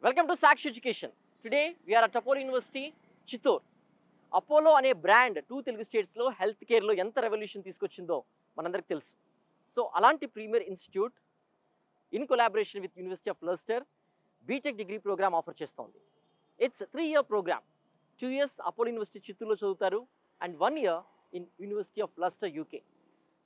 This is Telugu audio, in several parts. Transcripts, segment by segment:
Welcome to Sakshi Education. Today we are at Apollo University, Chittoor. Apollo అనే బ్రాండ్ తెలుగు స్టేట్స్లో హెల్త్ కేర్లో ఎంత రెవల్యూషన్ తీసుకొచ్చిందో మనందరికి తెలుసు. సో అలాంటి premier institute in collaboration with university of Leicester BTech degree program offer చేస్తోంది. It's 3-year program. 2 years Apollo University చిత్తూరులో చదువుతారు and 1 year in university of Leicester UK.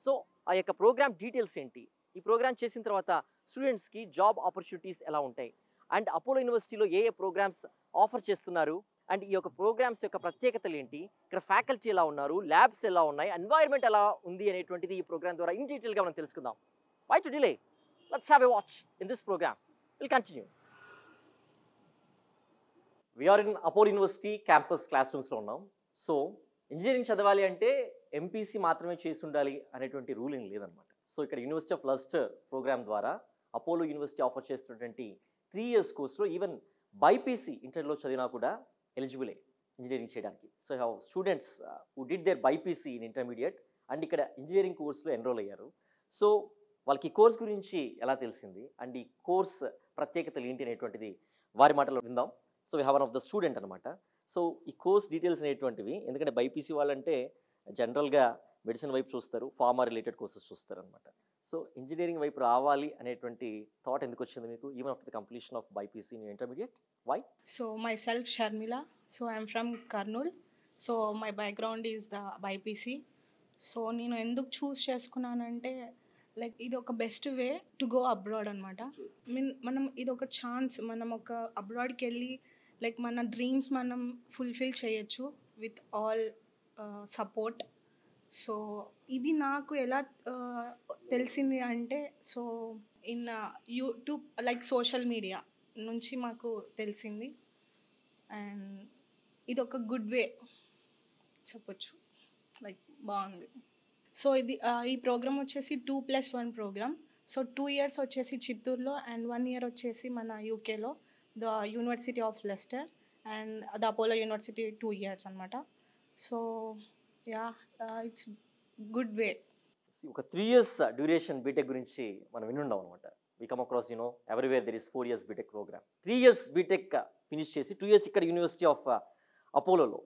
So ఆ యొక్క ప్రోగ్రామ్ డీటెయిల్స్ ఏంటి, ఈ ప్రోగ్రామ్ చేసిన తర్వాత స్టూడెంట్స్కి జాబ్ ఆపర్చునిటీస్ ఎలా ఉంటాయి, అండ్ అపోలో యూనివర్సిటీలో ఏ ప్రోగ్రామ్స్ ఆఫర్ చేస్తున్నారు, అండ్ ఈ యొక్క ప్రోగ్రామ్స్ యొక్క ప్రత్యేకతలు ఏంటి, ఇక్కడ ఫ్యాకల్టీ ఎలా ఉన్నారు, ల్యాబ్స్ ఎలా ఉన్నాయి, ఎన్వైర్న్మెంట్ ఎలా ఉంది అనేటువంటిది ఈ ప్రోగ్రామ్ ద్వారా ఇన్ డీటెయిల్గా మనం తెలుసుకుందాం. Why to delay, let's have a watch in this program. Will continue. We're in Apollo University campus class రూమ్స్లో ఉన్నాం. సో ఇంజనీరింగ్ చదవాలి అంటే ఎంపీసీ మాత్రమే చేసి ఉండాలి అనేటువంటి రూలింగ్ లేదనమాట. సో ఇక్కడ యూనివర్సిటీ ఆఫ్ లెస్టర్ ప్రోగ్రామ్ ద్వారా అపోలో యూనివర్సిటీ ఆఫర్ చేస్తున్నటువంటి 3 years కోర్స్లో ఈవెన్ బైపీసీ ఇంటర్లో చదివినా కూడా ఎలిజిబులే ఇంజనీరింగ్ చేయడానికి. So have students who did there BiPC in intermediate and ఇక్కడ ఇంజనీరింగ్ కోర్స్లో ఎన్రోల్ అయ్యారు. సో వాళ్ళకి ఈ కోర్స్ గురించి ఎలా తెలిసింది అండ్ ఈ కోర్స్ ప్రత్యేకతలు ఏంటి అనేటువంటిది వారి మాటలో విందాం. So we have one of the student అనమాట. సో ఈ కోర్స్ డీటెయిల్స్ అనేటువంటివి, ఎందుకంటే బైపీసీ వాళ్ళంటే జనరల్గా మెడిసిన్ వైపు చూస్తారు, ఫార్మా రిలేటెడ్ కోర్సెస్ చూస్తారు అనమాట. సో ఇంజనీరింగ్ వైపు రావాలి అనేటువంటి థాట్ ఎందుకు వచ్చింది మీకు even after the completion of BiPC in intermediate? Why? So myself Sharmila. So I'm from Karnool. So my background is the BIPC. So నేను ఎందుకు చూస్ చేసుకున్నానంటే లైక్ ఇది ఒక best way to go abroad అనమాట. మనం ఇది ఒక ఛాన్స్, మనం ఒక అబ్రాడ్కి వెళ్ళి లైక్ మన డ్రీమ్స్ మనం ఫుల్ఫిల్ చేయొచ్చు విత్ ఆల్ సపోర్ట్. సో ఇది నాకు ఎలా తెలిసింది అంటే, so in YouTube like social media నుంచి మాకు తెలిసింది. అండ్ ఇది ఒక గుడ్ వే చెప్పొచ్చు, లైక్ బాగుంది. సో ఇది ఈ ప్రోగ్రామ్ వచ్చేసి 2+1 ప్రోగ్రామ్. సో 2 years వచ్చేసి చిత్తూరులో అండ్ 1 year వచ్చేసి మన యూకేలో the university of Leicester and the Apollo university 2 years అనమాట. So yeah it's good way. ఒక 3 years డ్యూరేషన్ బీటెక్ గురించి మనం వినుండాం అనమాట. We come across everywhere there is 4 years BTech program. 3 years BTech finish చేసి 2 years ఇక్కడ యూనివర్సిటీ ఆఫ్ అపోలోలో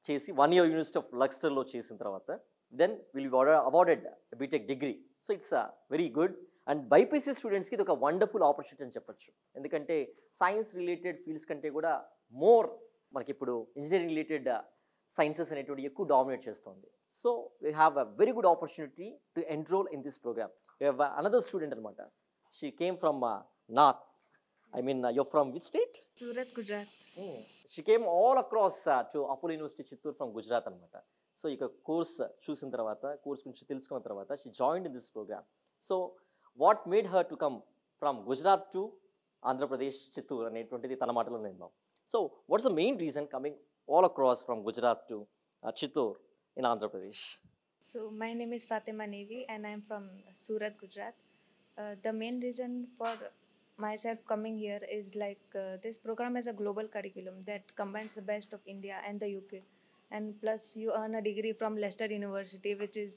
చేసి 1 year యూనివర్సిటీ ఆఫ్ లెస్టర్లో చేసిన తర్వాత then will be awarded BTech degree. So it's very good. And BiPC స్టూడెంట్స్కి ఇది ఒక వండర్ఫుల్ ఆపర్చునిటీ అని చెప్పొచ్చు. ఎందుకంటే సైన్స్ రిలేటెడ్ ఫీల్డ్స్ కంటే కూడా మోర్ మనకి ఇప్పుడు ఇంజనీరింగ్ రిలేటెడ్ సైన్సెస్ అనేటువంటి ఎక్కువ డామినేట్ చేస్తుంది. So we have a very good opportunity to enroll in this program. We have another student అనమాట. She came from north. I mean, you're from which state? Surat, Gujarat. She came all across to Apollo University Chittoor from Gujarat అనమాట. సో ఇక కోర్స్ చూసిన తర్వాత, కోర్స్ గురించి తెలుసుకున్న తర్వాత she joined in this program. So what made her to come from Gujarat to Andhra Pradesh Chittoor అనేటువంటిది తన మాటలో విందాం. So what's the main reason coming all across from Gujarat to Chittoor in Andhra Pradesh? So my name is Fatima Nevi and I'm from Surat, Gujarat. The main reason for myself coming here is like this program has a global curriculum that combines the best of India and the UK, and plus you earn a degree from Leicester University, which is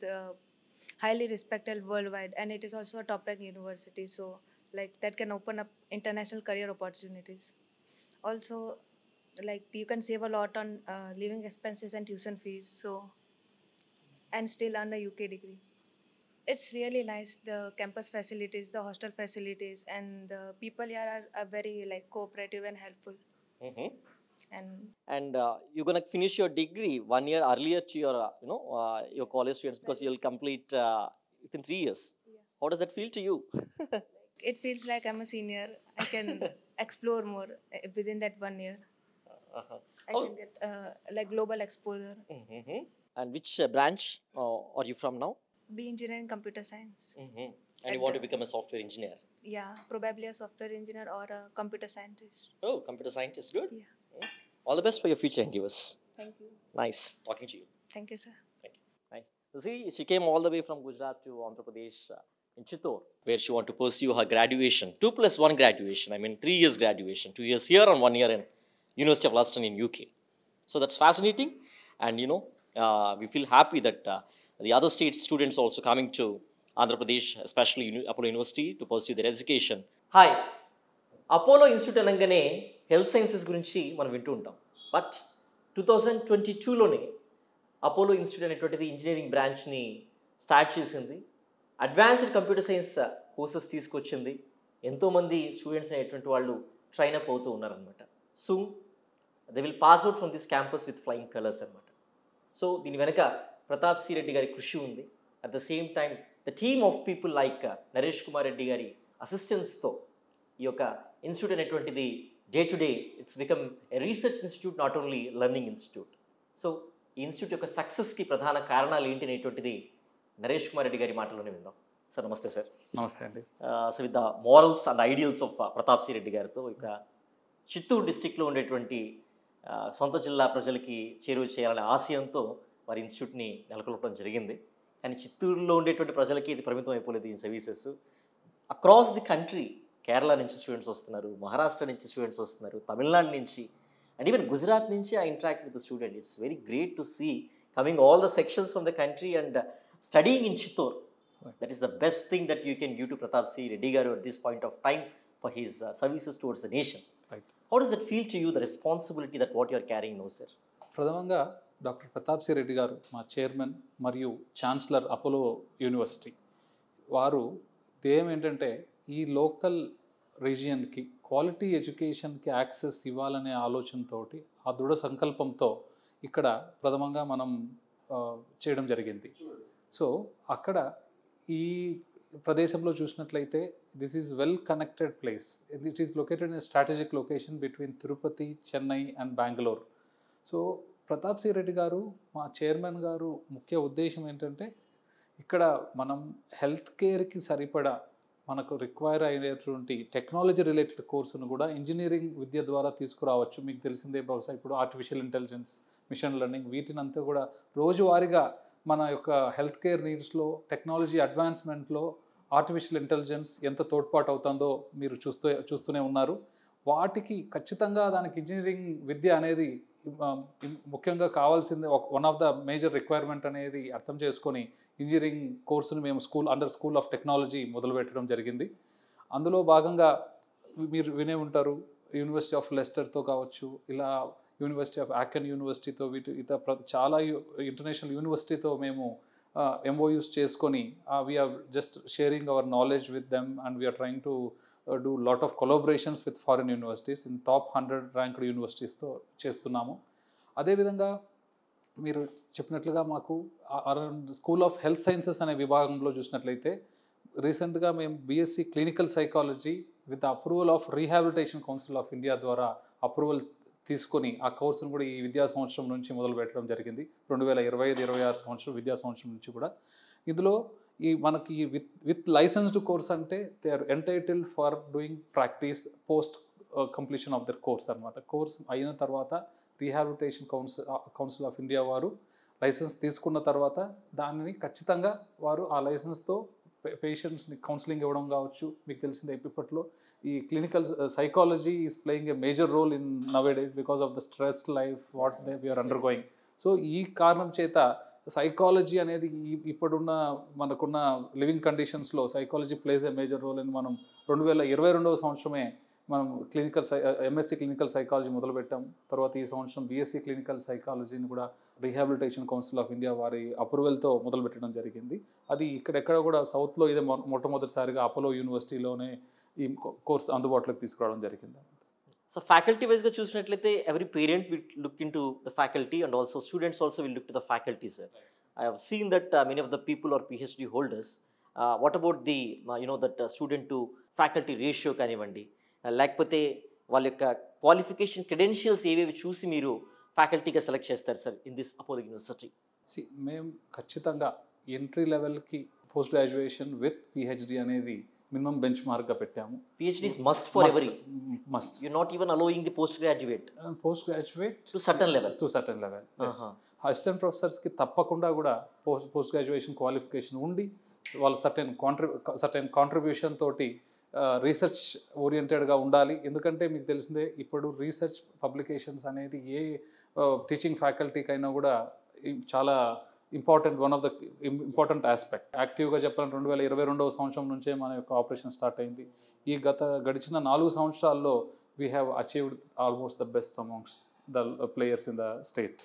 highly respected worldwide, and it is also a top ranked university, so like that can open up international career opportunities. Also like you can save a lot on living expenses and tuition fees, so and still earn a UK degree. It's really nice, the campus facilities, the hostel facilities, and the people here are very like cooperative and helpful. Mm-hmm. And you're going to finish your degree 1 year earlier to your your college students because you'll complete within 3 years. Yeah. How does that feel to you? It feels like I'm a senior. I can explore more within that 1 year. I can get like global exposure. Mm-hmm. And which branch are you from now? Be engineering computer science. Mm-hmm. And you want to become a software engineer? Yeah, probably a software engineer or a computer scientist. Oh, computer scientist, good. Yeah. All the best for your future endeavors. Thank you. Nice talking to you. Thank you, sir. Thank you. Nice. So see, she came all the way from Gujarat to Andhra Pradesh in Chittoor, where she want to pursue her graduation, 2+1 graduation. I mean 3 years graduation, 2 years here and 1 year in University of Leicester in UK. So that's fascinating, and we feel happy that the other state students also coming to Andhra Pradesh, especially Apollo University, to pursue their education. Hi, Apollo institute అనగానే హెల్త్ సైన్సెస్ గురించి మనం వింటూ ఉంటాం. బట్ 2022లోనే అపోలో ఇన్స్టిట్యూట్ అనేటువంటిది ఇంజనీరింగ్ బ్రాంచ్ని స్టార్ట్ చేసింది. అడ్వాన్స్డ్ కంప్యూటర్ సైన్స్ కోర్సెస్ తీసుకొచ్చింది. ఎంతోమంది స్టూడెంట్స్ అనేటువంటి వాళ్ళు ట్రైన్ అప్ అవుతూ ఉన్నారనమాట. Soon they will pass out from this campus with flying colours అనమాట. సో దీని వెనక ప్రతాప్ సి రెడ్డి గారి కృషి ఉంది. At the same time the team of people like Naresh Kumar Reddy గారి అసిస్టెన్స్తో ఈ యొక్క ఇన్స్టిట్యూట్ అనేటువంటిది day to day it's become a research institute, not only learning institute. So ఈ ఇన్స్టిట్యూట్ యొక్క సక్సెస్కి ప్రధాన కారణాలు ఏంటి అనేటువంటిది నరేష్ కుమార్ రెడ్డి గారి మాటలోనే విందాం. సార్ నమస్తే సార్. నమస్తే అండి. So with the morals and ideals of Pratap C Reddy గారితో ఇక చిత్తూరు డిస్టిక్లో ఉండేటువంటి సొంత జిల్లా ప్రజలకి చేరువ చేయాలనే ఆశయంతో వారి ఇన్స్టిట్యూట్ని నెలకొల్పడం జరిగింది. కానీ చిత్తూరులో ఉండేటువంటి ప్రజలకి ఇది పరిమితం అయిపోలేదు. ఈ services across the country, Kerala నుంచి స్టూడెంట్స్ వస్తున్నారు, మహారాష్ట్ర నుంచి స్టూడెంట్స్ వస్తున్నారు, తమిళనాడు నుంచి అండ్ ఈవెన్ గుజరాత్ నుంచి I interact with the student. It's very great to see coming all the sections from the country and studying in Chittoor. That is the best thing that you can give to Pratap C. Reddy Garu at this point of time for his services towards the nation. Right. How does that feel to you, the responsibility that what you are carrying now, sir? ప్రథమంగా డాక్టర్ ప్రతాప్ సి రెడ్డి గారు మా చైర్మన్ మరియు ఛాన్సలర్ అపోలో యూనివర్సిటీ వారు ధ్యేయం ఏంటంటే ఈ లోకల్ రీజియన్కి క్వాలిటీ ఎడ్యుకేషన్కి యాక్సెస్ ఇవ్వాలనే ఆలోచనతోటి ఆ దృఢ సంకల్పంతో ఇక్కడ ప్రథమంగా మనం చేయడం జరిగింది. సో అక్కడ ఈ ప్రదేశంలో చూసినట్లయితే this is well connected place. It is located in strategic location between Tirupati, Chennai and Bengaluru. So Pratap C Reddy గారు మా చైర్మన్ గారు ముఖ్య ఉద్దేశం ఏంటంటే ఇక్కడ మనం హెల్త్ కేర్కి సరిపడా మనకు రిక్వైర్ అయ్యేటువంటి టెక్నాలజీ రిలేటెడ్ కోర్సును కూడా ఇంజనీరింగ్ విద్య ద్వారా తీసుకురావచ్చు. మీకు తెలిసిందే బహుశా ఇప్పుడు ఆర్టిఫిషియల్ ఇంటెలిజెన్స్, మిషన్ లెర్నింగ్ వీటినంతా కూడా రోజువారీగా మన యొక్క హెల్త్ కేర్ నీడ్స్లో టెక్నాలజీ అడ్వాన్స్మెంట్లో ఆర్టిఫిషియల్ ఇంటెలిజెన్స్ ఎంత తోడ్పాటు అవుతుందో మీరు చూస్తూనే ఉన్నారు. వాటికి ఖచ్చితంగా దానికి ఇంజనీరింగ్ విద్య అనేది ముఖ్యంగా కావాల్సింది. One of the major requirement అనేది అర్థం చేసుకొని ఇంజనీరింగ్ కోర్సును మేము స్కూల్ ఆఫ్ టెక్నాలజీ మొదలుపెట్టడం జరిగింది. అందులో భాగంగా మీరు వినే ఉంటారు యూనివర్సిటీ ఆఫ్ లెస్టర్తో కావచ్చు, ఇలా యూనివర్సిటీ ఆఫ్ ఆకెన్ యూనివర్సిటీతో చాలా ఇంటర్నేషనల్ యూనివర్సిటీతో మేము ఎంఓయూస్ చేసుకొని we're just sharing our knowledge with them and we're trying to do lot of collaborations with foreign universities in top 100 ranked యూనివర్సిటీస్తో చేస్తున్నాము. అదేవిధంగా మీరు చెప్పినట్లుగా మాకు స్కూల్ ఆఫ్ హెల్త్ సైన్సెస్ అనే విభాగంలో చూసినట్లయితే రీసెంట్గా మేము BSc clinical psychology with approval of rehabilitation council of India ద్వారా అప్రూవల్ తీసుకొని ఆ కోర్సును కూడా ఈ విద్యా సంవత్సరం నుంచి మొదలు పెట్టడం జరిగింది. 2025-26 సంవత్సరం విద్యా సంవత్సరం నుంచి కూడా ఇందులో మనకి విత్ లైసెన్స్డ్ కోర్స్ అంటే they are entitled for doing practice post completion of their course అనమాట. కోర్స్ అయిన తర్వాత రీహాబిలిటేషన్ కౌన్సిల్ ఆఫ్ ఇండియా వారు లైసెన్స్ తీసుకున్న తర్వాత దానిని ఖచ్చితంగా వారు ఆ లైసెన్స్తో పేషెంట్స్ని కౌన్సిలింగ్ ఇవ్వడం కావచ్చు. మీకు తెలిసిందే ఇప్పట్లో ఈ clinical psychology is playing a major role in nowadays because of the stress life what they we're undergoing. So ఈ కారణం చేత సైకాలజీ అనేది ఇప్పుడున్న మనకున్న లివింగ్ కండిషన్స్లో psychology plays a major role అని మనం 2022వ సంవత్సరమే మనం ఎంఎస్సీ క్లినికల్ సైకాలజీ మొదలుపెట్టాం. తర్వాత ఈ సంవత్సరం బీఎస్సీ క్లినికల్ సైకాలజీని కూడా రీహాబిలిటేషన్ కౌన్సిల్ ఆఫ్ ఇండియా వారి అప్రూవల్తో మొదలుపెట్టడం జరిగింది. అది ఇక్కడెక్కడ కూడా సౌత్లో ఇదే మొట్టమొదటిసారిగా అపోలో యూనివర్సిటీలోనే ఈ కోర్స్ అందుబాటులోకి తీసుకురావడం జరిగింది. సో ఫ్యాకల్టీ వైజ్గా చూసినట్లయితే every parent will look in to the faculty and also students also will look to the faculty sir. I have seen that many of the people are PhD holders. What about the that student to faculty ratio కానివ్వండి, లేకపోతే వాళ్ళ యొక్క క్వాలిఫికేషన్ క్రెడెన్షియల్స్ ఏవేవి చూసి మీరు ఫ్యాకల్టీగా సెలెక్ట్ చేస్తారు sir in this Apollo university? మేము ఖచ్చితంగా ఎంట్రీ లెవెల్కి పోస్ట్ గ్రాడ్యుయేషన్ విత్ పిహెచ్డి అనేది మినిమం బెంచ్ మార్క్గా పెట్టాము. PhD is must for every. Must. You not even allowing the post graduate to certain level. Assistant ప్రొఫెసర్స్కి తప్పకుండా కూడా పోస్ట్ గ్రాడ్యుయేషన్ క్వాలిఫికేషన్ ఉండి వాళ్ళు సర్టెన్ కాంట్రిబ్యూషన్ తోటి రీసెర్చ్ ఓరియంటెడ్గా ఉండాలి. ఎందుకంటే మీకు తెలిసిందే ఇప్పుడు రీసెర్చ్ పబ్లికేషన్స్ అనేది ఏ టీచింగ్ ఫ్యాకల్టీకైనా కూడా చాలా important, one of the important aspect. యాక్టివ్గా చెప్పాలంటే 2022వ సంవత్సరం నుంచే మన యొక్క ఆపరేషన్ స్టార్ట్ అయింది. ఈ గడిచిన 4 సంవత్సరాల్లో we have achieved almost the best amongst the players in the state.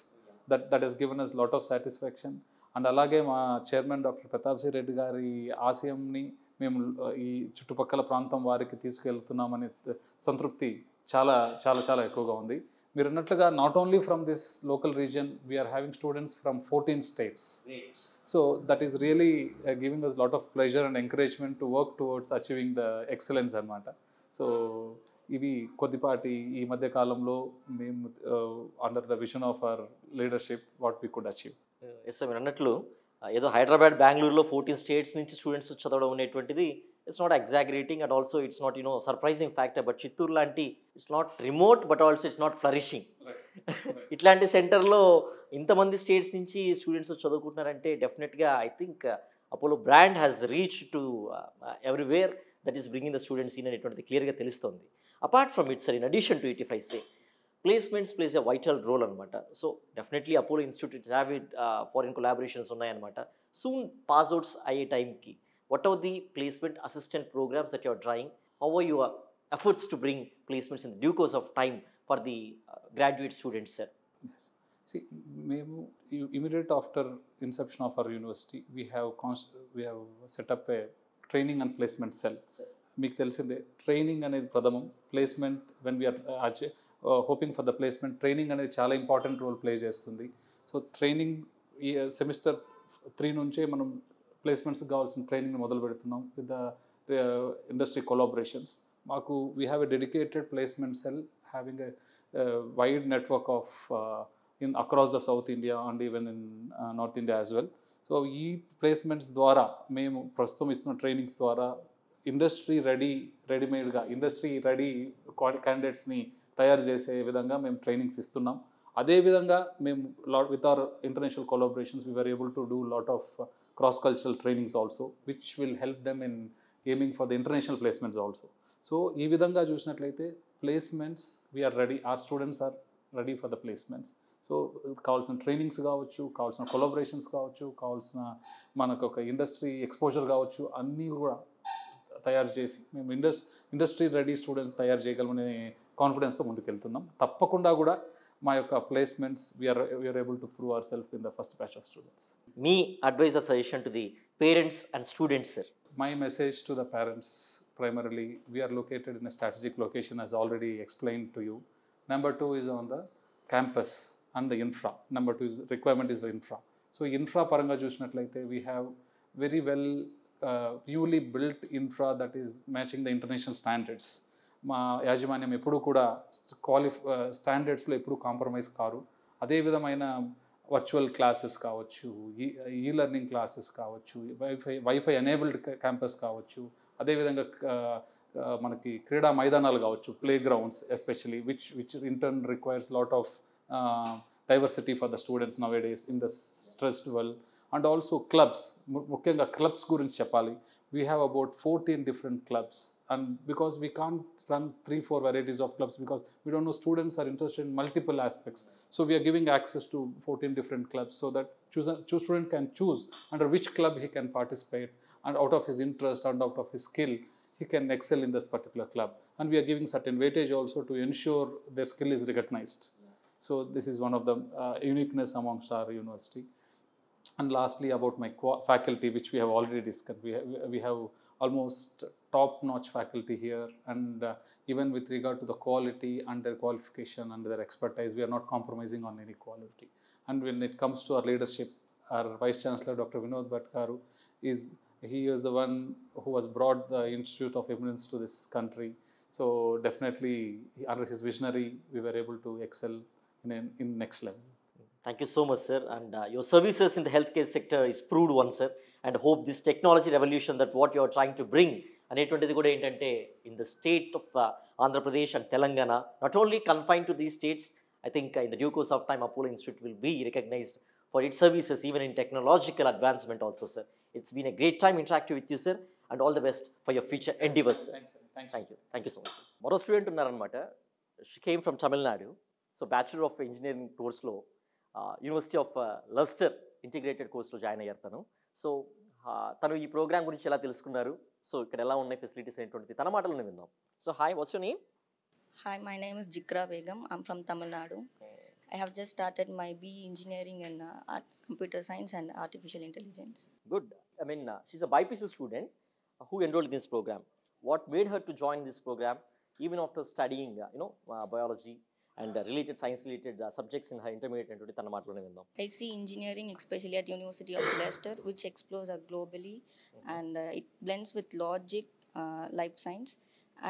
That has given us a lot of satisfaction. And అలాగే మా chairman doctor Pratap C Reddy గారి ఆశయంని మేము ఈ చుట్టుపక్కల ప్రాంతం వారికి తీసుకెళ్తున్నామనే సంతృప్తి చాలా చాలా చాలా ఎక్కువగా ఉంది. మీరు అన్నట్లుగా not only from this local region, we are having students from 14 states. So that is really giving us a lot of pleasure and encouragement to work towards achieving the excellence అనమాట. సో ఇవి కొద్దిపాటి ఈ మధ్య కాలంలో మేము under the vision of our leadership what we could achieve. Yes sir, మీరు అన్నట్లు ఏదో హైదరాబాద్, బెంగళూరులో 14 states నుంచి స్టూడెంట్స్ చదవడం అనేటువంటిది it's not exaggerating and also it's not surprising factor. But Chittoor లాంటి it's not remote but also it's not flourishing. ఇట్లాంటి సెంటర్లో ఇంతమంది స్టేట్స్ నుంచి స్టూడెంట్స్ చదువుకుంటున్నారంటే డెఫినెట్గా I think Apollo brand has reach to everywhere that is bringing the students in అనేటువంటిది క్లియర్గా తెలుస్తుంది. Apart from it sir, in addition to it if I say, placements plays a vital role అనమాట. So definitely Apollo institute have it foreign collaborations ఉన్నాయన్నమాట. సూన్ పాస్ అవుట్స్ అయ్యే టైంకి what are the placement assistant programs that you are trying? How are your efforts to bring placements in the due course of time for the graduate students, sir? Yes. See, మేము immediate after inception of our university, we have set up a training and placement cell. మీకు తెలిసిందే, ట్రైనింగ్ అనేది ప్రథమం, placement when we are hoping for the placement, training అనేది చాలా ఇంపార్టెంట్ రోల్ ప్లే చేస్తుంది. సో ట్రైనింగ్ ఈ సెమిస్టర్ 3 నుంచే మనం ప్లేస్మెంట్స్కి కావాల్సిన ట్రైనింగ్ మొదలు పెడుతున్నాం విత్ ద ఇండస్ట్రీ కొలాబరేషన్స్. మాకు we have a dedicated placement cell having a wide network of in across the south India and even in north India as well. So ఈ ప్లేస్మెంట్స్ ద్వారా మేము ప్రస్తుతం ఇస్తున్న ట్రైనింగ్స్ ద్వారా రెడీమేడ్గా ఇండస్ట్రీ రెడీ క్యాండిడేట్స్ని తయారు చేసే విధంగా మేము ట్రైనింగ్స్ ఇస్తున్నాం. అదేవిధంగా మేము with our international collaborations we were able to do lot of cross-cultural trainings also, which will help them in aiming for the international placements also. So ee vidhanga chusinattlaithe placements we are ready, our students are ready for the placements. So kavalsina trainings kaavachu, kavalsina collaborations kaavachu, kavalsina manaku oka industry exposure kaavachu, anni kuda tayaru chesi mem industry ready students tayaru cheyagalmane confidence tho mundukeltunnam. Tappakunda kuda మా యొక్క placements we are able to prove our self in the first batch of students. మీ advice or suggestion to the parents and students, sir? My message to the parents primarily, we are located in a strategic location as already explained to you. Number 2 is on the campus and the infra. Number 2 is requirement is the infra. So infra paranga chusinattlaithe we have very well newly built infra that is matching the international standards. మా యాజమాన్యం ఎప్పుడు కూడా స్టాండర్డ్స్లో ఎప్పుడు కాంప్రమైజ్ కారు. అదే విధమైన వర్చువల్ క్లాసెస్ కావచ్చు, ఈ లెర్నింగ్ క్లాసెస్ కావచ్చు, వైఫై ఎనేబుల్డ్ క్యాంపస్ కావచ్చు, అదేవిధంగా మనకి క్రీడా మైదానాలు కావచ్చు, play grounds especially which in turn requires lot of diversity for the students now A days in the stressed world. And also clubs, ముఖ్యంగా క్లబ్స్ గురించి చెప్పాలి. We have about 14 different clubs, and because we can't run 3-4 varieties of clubs because we don't know students are interested in multiple aspects, so we are giving access to 14 different clubs so that student can choose under which club he can participate, and out of his interest and out of his skill he can excel in this particular club, and we are giving certain weightage also to ensure their skill is recognized. So this is one of the uniqueness amongst our university. And lastly, about my faculty, which we have already discussed, we have almost top-notch faculty here, and even with regard to the quality and their qualification and their expertise, we are not compromising on any quality. And when it comes to our leadership, our Vice Chancellor Dr. Vinod Bhatt Garu he is the one who has brought the Institute of Eminence to this country. So definitely under his visionary, we were able to excel in next level. Thank you so much, sir. And your services in the healthcare sector is proved one, sir. And hope this technology revolution that what you are trying to bring అనేటువంటిది కూడా ఏంటంటే in the state of Andhra Pradesh and Telangana, not only confined to these states, I think in the due course of time, Apollo Institute will be recognized for its services even in technological advancement also, sir. It's been a great time interacting with you, sir, and all the best for your future endeavors. Thank you so much, sir. మరో స్టూడెంట్ ఉన్నారనమాట. She came from Tamil Nadu. So bachelor of engineering కోర్స్లో యూనివర్సిటీ ఆఫ్ లెస్టర్ ఇంటిగ్రేటెడ్ కోర్స్లో జాయిన్ అయ్యారు తను. సో తను ఈ ప్రోగ్రామ్ గురించి ఎలా తెలుసుకున్నారు, సో ఇక్కడ ఎలా ఉన్నాయి ఫెసిలిటీస్ అనేటువంటిది తన మాటలను విందాం. So hi, what's your name? Hi, my name is Jikra Begum. I'm from Tamil Nadu. I have just started my BE Engineering in Computer Science and Artificial Intelligence. Good. I mean, she's a BIPC student who enrolled in this program. What made her to join this program, even after studying, biology and related science-related subjects in her intermediate and తన మాటలోనే విందాం. I see engineering, especially at University of Leicester, which explores globally and it blends with logic, life science,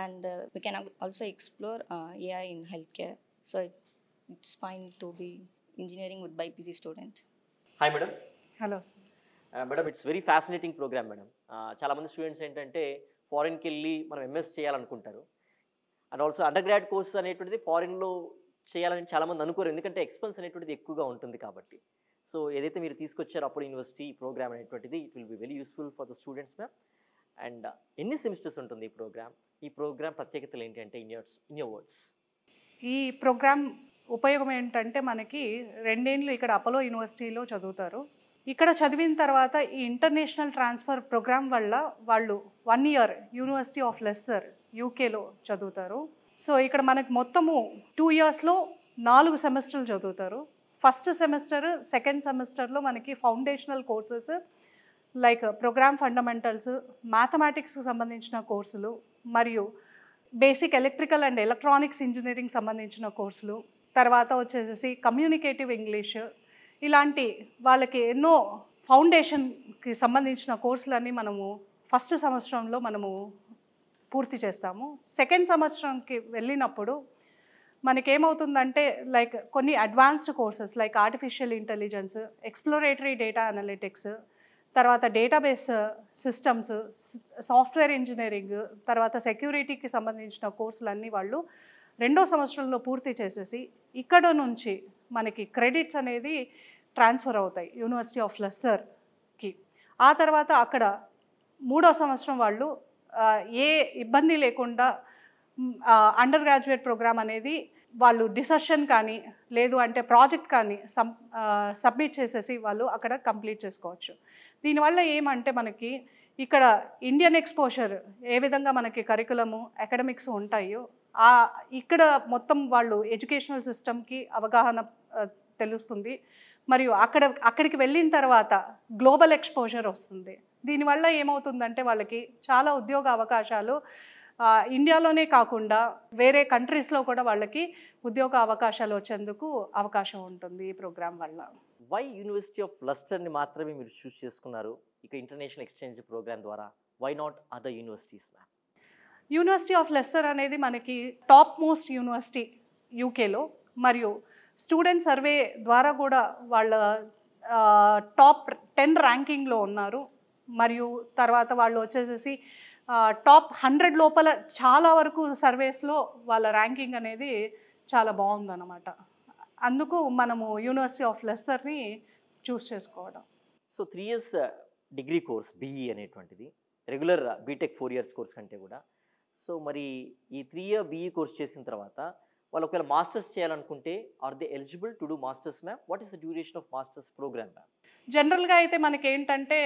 and we can also explore AI in healthcare. So it's fine to be engineering with BIPC student. Hi madam. Hello sir. Madam, it's very fascinating program madam. చాలామంది స్టూడెంట్స్ ఏంటంటే ఫారిన్కి వెళ్ళి మనం ఎంఎస్ చేయాలనుకుంటారు. And also under grad course అనేటువంటిది ఫారిన్లో చేయాలని చాలామంది అనుకోరు, ఎందుకంటే ఎక్స్పెన్స్ అనేటువంటిది ఎక్కువగా ఉంటుంది కాబట్టి. సో ఏదైతే మీరు తీసుకొచ్చారో అప్పుడు యూనివర్సిటీ ప్రోగ్రామ్ అనేటువంటిది it will be very useful for the students ma'am. And ఎన్ని సెమిస్టర్స్ ఉంటుంది ఈ ప్రోగ్రామ్ ప్రత్యేకతలు ఏంటి అంటే ఇన్ యువర్ వర్డ్స్? ఈ ప్రోగ్రామ్ ఉపయోగం ఏంటంటే మనకి 2 ఏళ్ళు ఇక్కడ అపోలో యూనివర్సిటీలో చదువుతారు. ఇక్కడ చదివిన తర్వాత ఈ ఇంటర్నేషనల్ ట్రాన్స్ఫర్ ప్రోగ్రామ్ వల్ల వాళ్ళు 1 ఇయర్ యూనివర్సిటీ ఆఫ్ లెస్టర్ యూకేలో చదువుతారు. సో ఇక్కడ మనకి మొత్తము 2 ఇయర్స్లో 4 సెమిస్టర్లు చదువుతారు. ఫస్ట్ సెమిస్టర్, సెకండ్ సెమిస్టర్లో మనకి foundational courses like program fundamentals, మ్యాథమెటిక్స్కి సంబంధించిన కోర్సులు మరియు basic electrical and electronics engineering సంబంధించిన కోర్సులు, తర్వాత వచ్చేసి కమ్యూనికేటివ్ ఇంగ్లీష్, ఇలాంటి వాళ్ళకి ఎన్నో ఫౌండేషన్కి సంబంధించిన కోర్సులన్నీ మనము ఫస్ట్ సంవత్సరంలో మనము పూర్తి చేస్తాము. సెకండ్ సంవత్సరంకి వెళ్ళినప్పుడు మనకేమవుతుందంటే లైక్ కొన్ని advanced courses like artificial intelligence, exploratory data analytics, తర్వాత డేటాబేస్ సిస్టమ్స్, సాఫ్ట్వేర్ ఇంజనీరింగ్, తర్వాత సెక్యూరిటీకి సంబంధించిన కోర్సులన్నీ వాళ్ళు 2వ సంవత్సరంలో పూర్తి చేసేసి ఇక్కడ నుంచి మనకి క్రెడిట్స్ అనేది ట్రాన్స్ఫర్ అవుతాయి యూనివర్సిటీ ఆఫ్ లెస్టర్కి. ఆ తర్వాత అక్కడ 3వ సంవత్సరం వాళ్ళు ఏ ఇబ్బంది లేకుండా అండర్ గ్రాడ్యుయేట్ ప్రోగ్రామ్ అనేది వాళ్ళు డిసెషన్ కానీ లేదు అంటే ప్రాజెక్ట్ కానీ సబ్మిట్ చేసేసి వాళ్ళు అక్కడ కంప్లీట్ చేసుకోవచ్చు. దీనివల్ల ఏమంటే మనకి ఇక్కడ ఇండియన్ ఎక్స్పోజర్ ఏ విధంగా మనకి కరికులము అకాడమిక్స్ ఉంటాయో ఇక్కడ మొత్తం వాళ్ళు ఎడ్యుకేషనల్ సిస్టమ్కి అవగాహన తెలుస్తుంది. మరియు అక్కడికి వెళ్ళిన తర్వాత గ్లోబల్ ఎక్స్పోజర్ వస్తుంది. దీనివల్ల ఏమవుతుందంటే వాళ్ళకి చాలా ఉద్యోగ అవకాశాలు ఇండియాలోనే కాకుండా వేరే కంట్రీస్లో కూడా వాళ్ళకి ఉద్యోగ అవకాశాలు వచ్చేందుకు అవకాశం ఉంటుంది ఈ ప్రోగ్రాం వల్ల. వై యూనివర్సిటీ ఆఫ్ లెస్టర్ని మాత్రమే మీరు చూస్ చేసుకున్నారు ఇక ఇంటర్నేషనల్ ఎక్స్చేంజ్ ప్రోగ్రామ్ ద్వారా? Why not other universities ma'am? University of Leicester అనేది మనకి టాప్ మోస్ట్ యూనివర్సిటీ యూకేలో, మరియు స్టూడెంట్ సర్వే ద్వారా కూడా వాళ్ళ టాప్ 10 ర్యాంకింగ్లో ఉన్నారు. మరియు తర్వాత వాళ్ళు వచ్చేసేసి టాప్ 100 లోపల చాలా వరకు సర్వేస్లో వాళ్ళ ర్యాంకింగ్ అనేది చాలా బాగుందన్నమాట. అందుకు మనము యూనివర్సిటీ ఆఫ్ లెస్టర్ని చూస్ చేసుకోవడం. So 3 years degree course BE అనేటువంటిది రెగ్యులర్ బీటెక్ 4 ఇయర్స్ కోర్స్ కంటే కూడా. సో మరి ఈ 3 ఇయర్ బీఈ కోర్స్ చేసిన తర్వాత వాళ్ళు ఒకవేళ మాస్టర్స్ చేయాలనుకుంటే are they eligible to do masters ma'am? What is the duration of masters program ma'am? జనరల్గా అయితే మనకి ఏంటంటే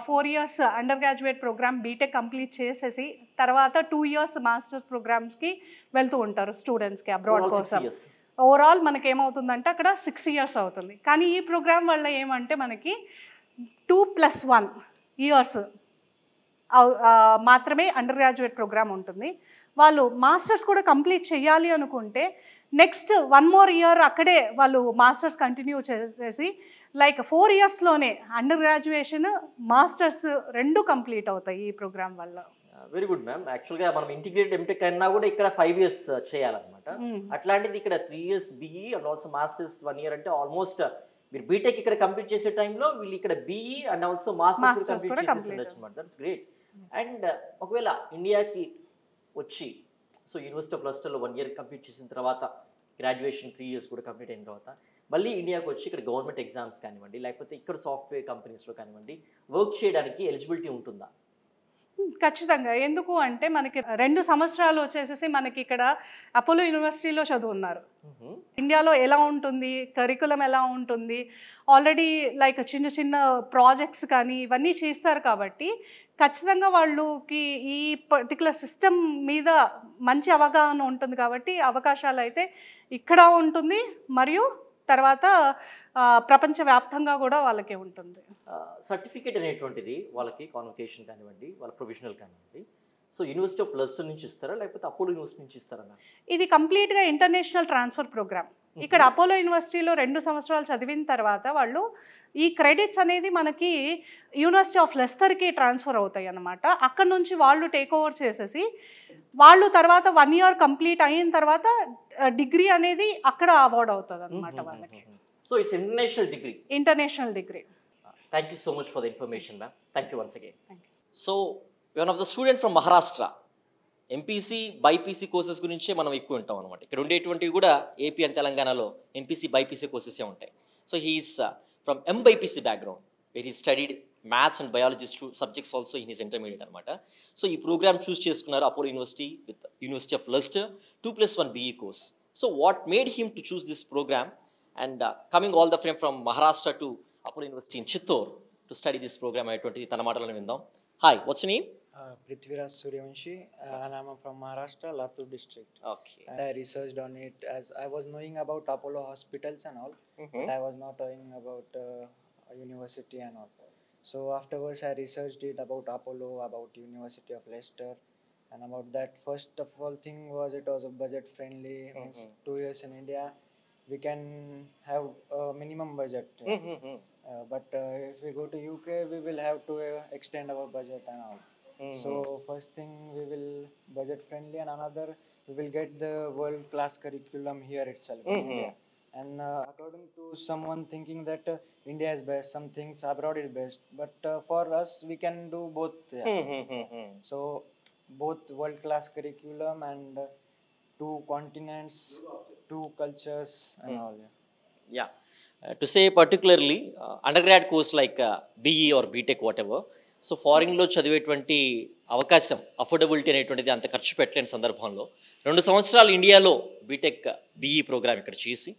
4 years under graduate program BTech complete చేసేసి తర్వాత 2 ఇయర్స్ మాస్టర్స్ ప్రోగ్రామ్స్కి వెళ్తూ ఉంటారు స్టూడెంట్స్కి అబ్రాడ్ కోసం. ఓవరాల్ మనకి ఏమవుతుందంటే అక్కడ 6 ఇయర్స్ అవుతుంది. కానీ ఈ ప్రోగ్రామ్ వల్ల ఏమంటే మనకి 2+1 ఇయర్స్ మాత్రమే అండర్ గ్రాడ్యుయేట్ ప్రోగ్రామ్ ఉంటుంది. వాళ్ళు మాస్టర్స్ కూడా కంప్లీట్ చేయాలి అనుకుంటే నెక్స్ట్ 1 మోర్ ఇయర్ అక్కడే వాళ్ళు మాస్టర్స్ కంటిన్యూ చేసేసి లైక్ 4 ఇయర్స్లోనే అండర్ గ్రాడ్యుయేషన్ మాస్టర్స్ 2 కంప్లీట్ అవుతాయి ఈ ప్రోగ్రామ్ వల్ల. Very good ma'am. యాక్చువల్గా మనం ఇంటిగ్రేటెడ్ ఎంటెక్ అయినా కూడా ఇక్కడ 5 ఇయర్స్ చేయాలన్నమాట. అట్లాంటిది ఇక్కడ 3 years BE and also masters 1 year అంటే ఆల్మోస్ట్ మీరు బీటెక్ ఇక్కడ కంప్లీట్ చేసే టైంలో వీళ్ళు ఇక్కడ BE and also masters complete చేసి ఉండొచ్చు అన్నమాట. That's great. అండ్ ఒకవేళ ఇండియాకి వచ్చి సో యూనివర్సిటీ ఆఫ్ లెస్టర్లో 1 ఇయర్ కంప్లీట్ చేసిన తర్వాత గ్రాడ్యుయేషన్ 3 ఇయర్స్ కూడా కంప్లీట్ అయిన తర్వాత మళ్ళీ ఇండియాకి వచ్చి ఇక్కడ గవర్నమెంట్ ఎగ్జామ్స్ కానివ్వండి లేకపోతే ఇక్కడ సాఫ్ట్వేర్ కంపెనీస్లో కానివ్వండి వర్క్ చేయడానికి ఎలిజిబిలిటీ ఉంటుందా? ఖచ్చితంగా. ఎందుకు అంటే మనకి 2 సంవత్సరాలు వచ్చేసేసి మనకి ఇక్కడ అపోలో యూనివర్సిటీలో చదువున్నారు. ఇండియాలో ఎలా ఉంటుంది, కరికులం ఎలా ఉంటుంది, ఆల్రెడీ లైక్ చిన్న చిన్న ప్రాజెక్ట్స్ కానీ ఇవన్నీ చేస్తారు కాబట్టి ఖచ్చితంగా వాళ్ళకి ఈ పర్టికులర్ సిస్టమ్ మీద మంచి అవగాహన ఉంటుంది కాబట్టి అవకాశాలు అయితే ఇక్కడ ఉంటుంది మరియు తర్వాత ప్రపంచవ్యాప్తంగా కూడా వాళ్ళకి ఉంటుంది. సర్టిఫికేట్ అనేటువంటిది వాళ్ళకి కాన్వకేషన్ కానివ్వండి, వాళ్ళ ప్రొఫెషనల్ కానివ్వండి, సో యూనివర్సిటీ ఆఫ్ లెస్టర్ నుంచి ఇస్తారా లేకపోతే అపోలో యూనివర్సిటీ నుంచి ఇస్తారన్నా? ఇది కంప్లీట్గా ఇంటర్నేషనల్ ట్రాన్స్ఫర్ ప్రోగ్రామ్. ఇక్కడ అపోలో యూనివర్సిటీలో 2 సంవత్సరాలు చదివిన తర్వాత వాళ్ళు ఈ క్రెడిట్స్ అనేది మనకి యూనివర్సిటీ ఆఫ్ లెస్టర్కి ట్రాన్స్ఫర్ అవుతాయి అన్నమాట. అక్కడ నుంచి వాళ్ళు టేక్ ఓవర్ చేసేసి వాళ్ళు తర్వాత 1 ఇయర్ కంప్లీట్ అయిన తర్వాత డిగ్రీ అనేది అక్కడ అవార్డ్ అవుతుంది అనమాట వాళ్ళకి. So it's international degree. International degree. Thank you so much for the information ma'am. Thank you once again. Thank you. So one of the student from Maharashtra. MPC BiPC courses గురించే మనం ఎక్కువ ఉంటాం అనమాట. ఇక్కడ ఉండేటువంటివి కూడా ఏపీ అండ్ తెలంగాణలో ఎంపీసీ బైపీసీ కోర్సెసే ఉంటాయి. So he is from MBiPC background where he studied maths and biology subjects also in his intermediate అనమాట. సో ఈ ప్రోగ్రామ్ చూస్ చేసుకున్నారు Apollo university with university of Leicester 2+1 BE course. So what made him to choose this program and coming all the from Maharashtra to Apollo university in Chittoor to study this program అనేటువంటిది తన మాటలను విందాం. Hi, what's your name? Prithviraj Suryavanshi, and I'm from Maharashtra, Latur district. Okay. And I researched on it as I was knowing about Apollo hospitals and all, but I was not knowing about a university and all. So afterwards, I researched it about Apollo, about University of Leicester, and about that. First of all, thing was it was a budget friendly. Means 2 years in India, we can have a minimum budget. But if we go to UK, we will have to extend our budget and all. So first thing we will budget friendly, and another we will get the world class curriculum here itself in India. And according to someone thinking that India is best, some things abroad is best, but for us we can do both. So both world class curriculum and 2 continents, 2 cultures and all. Yeah. To say particularly undergrad course like BE or BTech whatever, so ఫారిన్లో చదివేటువంటి అవకాశం, అఫోర్డబిలిటీ అనేటువంటిది అంత ఖర్చు పెట్టలేని సందర్భంలో 2 సంవత్సరాలు ఇండియాలో బీటెక్ BE ప్రోగ్రామ్ ఇక్కడ చేసి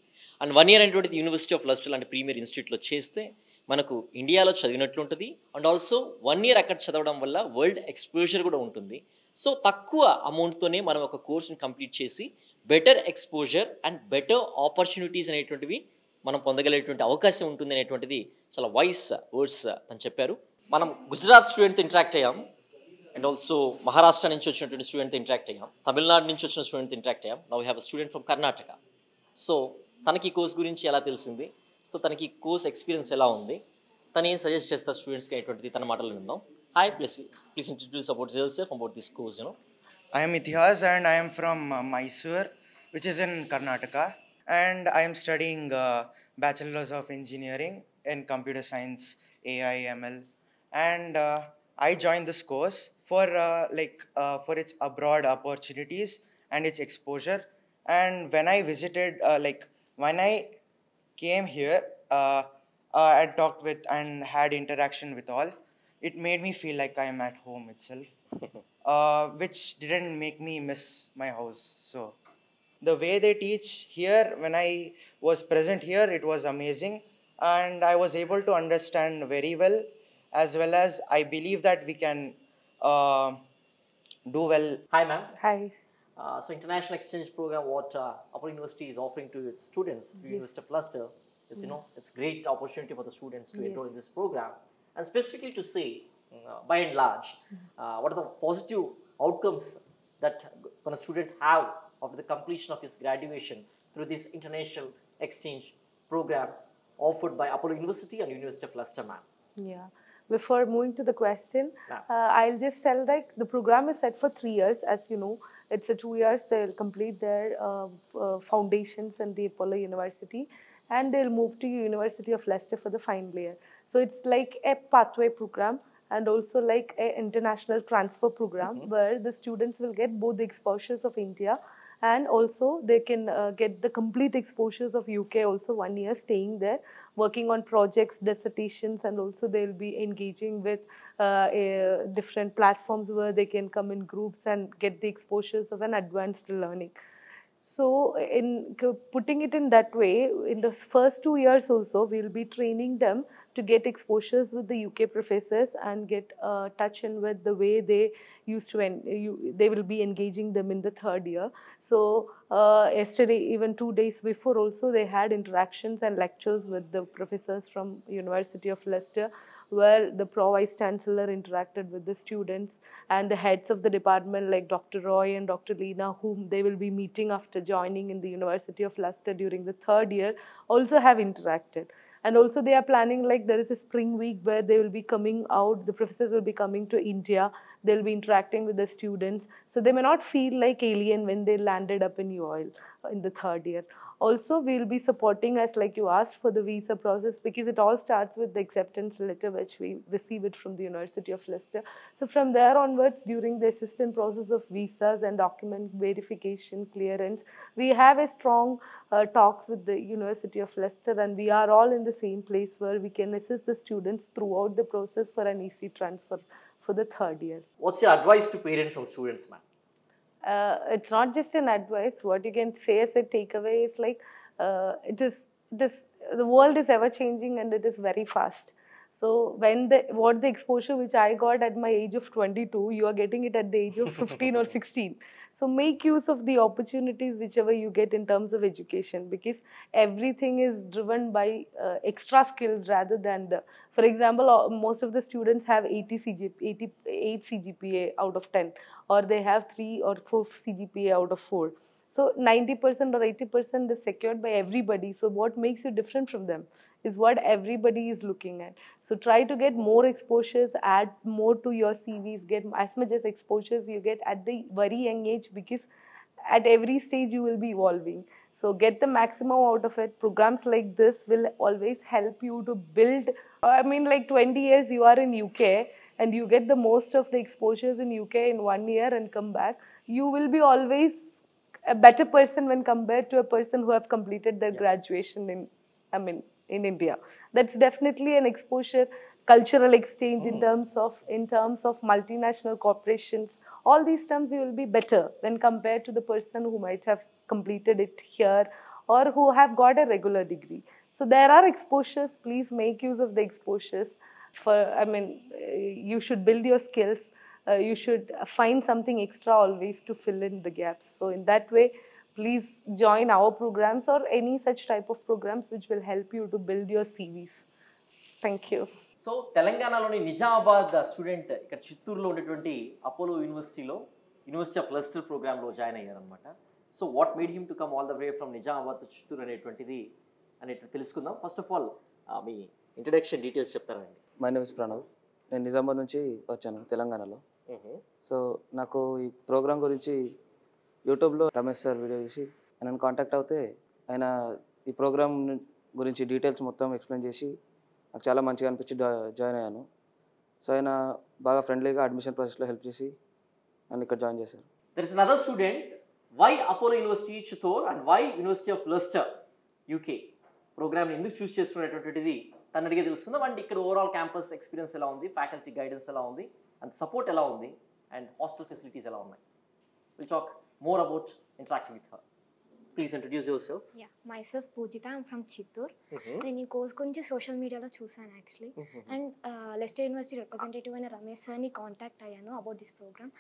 అండ్ 1 ఇయర్ అనేటువంటిది యూనివర్సిటీ ఆఫ్ లెస్టర్ లాంటి ప్రీమియర్ ఇన్స్టిట్యూట్లో చేస్తే మనకు ఇండియాలో చదివినట్లు ఉంటుంది అండ్ ఆల్సో 1 ఇయర్ అక్కడ చదవడం వల్ల వరల్డ్ ఎక్స్పోజర్ కూడా ఉంటుంది. సో తక్కువ అమౌంట్తోనే మనం ఒక కోర్స్ని కంప్లీట్ చేసి better exposure and better opportunities అనేటువంటివి మనం పొందగలిగేటువంటి అవకాశం ఉంటుంది అనేటువంటిది చాలా వైస్ వర్డ్స్ అని చెప్పారు. మనం గుజరాత్ స్టూడెంట్తో ఇంటరాక్ట్ అయ్యాం అండ్ ఆల్సో మహారాష్ట్ర నుంచి వచ్చినటువంటి స్టూడెంట్తో ఇంటరాక్ట్ అయ్యాం, తమిళనాడు నుంచి వచ్చిన స్టూడెంట్తో ఇంటరాక్ట్ అయ్యాం. Now we have a student from Karnataka. So తనకి ఈ కోర్స్ గురించి ఎలా తెలిసింది, సో తనకి ఈ కోర్స్ ఎక్స్పీరియన్స్ ఎలా ఉంది, తను ఏం సజెస్ట్ చేస్తారు స్టూడెంట్స్కి అనేటువంటిది తన మాటలు విందాం. Hi, please introduce about yourself about this course. I am Itihas and I am from Mysore, which is in Karnataka, and I am studying Bachelor's of Engineering in Computer Science, AI, ML, and I joined this course for for its abroad opportunities and its exposure. And when I visited, when I came here and talked with and had interaction with all, it made me feel like I am at home itself. Which didn't make me miss my house. So the way they teach here, when I was present here, it was amazing, and I was able to understand very well, as I believe that we can do well. Hi ma'am. Hi. So international exchange program what Apollo University is offering to its students, the University of Leicester, it's it's great opportunity for the students to enroll in this program, and specifically to say by and large, what are the positive outcomes that a student have after the completion of his graduation through this international exchange program offered by Apollo University and University of Leicester, ma'am? Yeah. Before moving to the question, Yeah. I'll just tell the program is set for 3 years. As you know, it's a 2 years. They'll complete their foundations in the Apollo University, and they'll move to University of Leicester for the final year. So it's like a pathway program, and also like an international transfer program where the students will get both the exposures of India and also they can get the complete exposures of UK also 1 year staying there, working on projects, dissertations, and also they'll be engaging with different platforms where they can come in groups and get the exposures of an advanced learning. So putting it in that way, in the first 2 years also, we'll be training them to get exposures with the UK professors and get touch in with the way they used to, they will be engaging them in the third year. So yesterday, even 2 days before also, they had interactions and lectures with the professors from University of Leicester, where the Pro-Vice Chancellor interacted with the students and the heads of the department like Dr. Roy and Dr. Leena, whom they will be meeting after joining in the University of Leicester during the third year, also have interacted. And also they are planning, like there is a spring week where they will be coming out, the professors will be coming to India, they'll be interacting with the students, so they may not feel like alien when they landed up in UOL in the third year. Also, we will be supporting, as like you asked, for the visa process, because it all starts with the acceptance letter which we receive it from the University of Leicester. So from there onwards, during the assistant process of visas and document verification, clearance, we have a strong talks with the University of Leicester, and we are all in the same place where we can assist the students throughout the process for an easy transfer for the third year. What's your advice to parents and students, ma'am? It's not just an advice. What you can say as a takeaway is like it is the world is ever changing and it is very fast. So when what the exposure which I got at my age of 22, you are getting it at the age of 15 or 16. So make use of the opportunities whichever you get in terms of education, because everything is driven by extra skills rather than the. For example, most of the students have 88 CGPA out of 10, or they have 3 or 4 CGPA out of 4. So 90% or 80% is secured by everybody. So what makes you different from them is what everybody is looking at. So try to get more exposures, add more to your CVs, get as much as exposures you get at the very young age, because at every stage you will be evolving. So get the maximum out of it. Programs like this will always help you to build. I mean, like 20 years you are in UK and you get the most of the exposures in UK in 1 year and come back, you will be always a better person when compared to a person who have completed their graduation in India. That's definitely an exposure, cultural exchange in terms of multinational corporations. All these terms you will be better when compared to the person who might have completed it here or who have got a regular degree. So there are exposures. Please make use of the exposures. You should build your skills. You should find something extra always to fill in the gaps. So in that way, please join our programs or any such type of programs which will help you to build your CVs. Thank you. So తెలంగాణలోని నిజామాబాద్ స్టూడెంట్ ఇక్కడ చిత్తూరులో ఉన్నటువంటి అపోలో యూనివర్సిటీలో యూనివర్సిటీ ఆఫ్ లెస్టర్ ప్రోగ్రామ్లో జాయిన్ అయ్యారనమాట. So what made him to come all the way from Nizamabad to Chittoor అనేటువంటిది తెలుసుకుందాం. ఫస్ట్ ఆఫ్ ఆల్ మీ ఇంట్రడక్షన్ డీటెయిల్స్ చెప్తారండి. My name is Pranav. నేను నిజామాబాద్ నుంచి వచ్చాను, తెలంగాణలో. సో నాకు ఈ ప్రోగ్రామ్ గురించి యూట్యూబ్లో రమేష్ సార్ వీడియో చూసి ఆయనను కాంటాక్ట్ అవుతే ఆయన ఈ ప్రోగ్రామ్ గురించి డీటెయిల్స్ మొత్తం ఎక్స్ప్లెయిన్ చేసి నాకు చాలా మంచిగా అనిపించి జాయిన్ అయ్యాను. సో ఆయన బాగా ఫ్రెండ్లీగా అడ్మిషన్ ప్రాసెస్లో హెల్ప్ చేసి నన్ను ఇక్కడ జాయిన్ చేశారు. There is another student, why Apollo University Chittor and why University of Leicester UK program ఎందుకు చూస్ చేసుకునేటువంటిది తను అడిగే తెలుసుకుందాం. అండ్ ఇక్కడ ఓవరాల్ క్యాంపస్ ఎక్స్పీరియన్స్ ఎలా ఉంది, ఫ్యాకల్టీ గైడెన్స్ ఎలా ఉంది, అండ్ సపోర్ట్ ఎలా ఉంది, అండ్ హాస్టల్ ఫెసిలిటీస్ ఎలా ఉన్నాయి. Will talk more about interacting with her. Please introduce your self. My self Pujitha, I'm from Chittoor. నేను ఈ కోర్స్ గురించి సోషల్ మీడియాలో చూసాను actually. And Leicester university representative అయిన రమేష్ సార్ని కాంటాక్ట్ అయ్యాను about this program.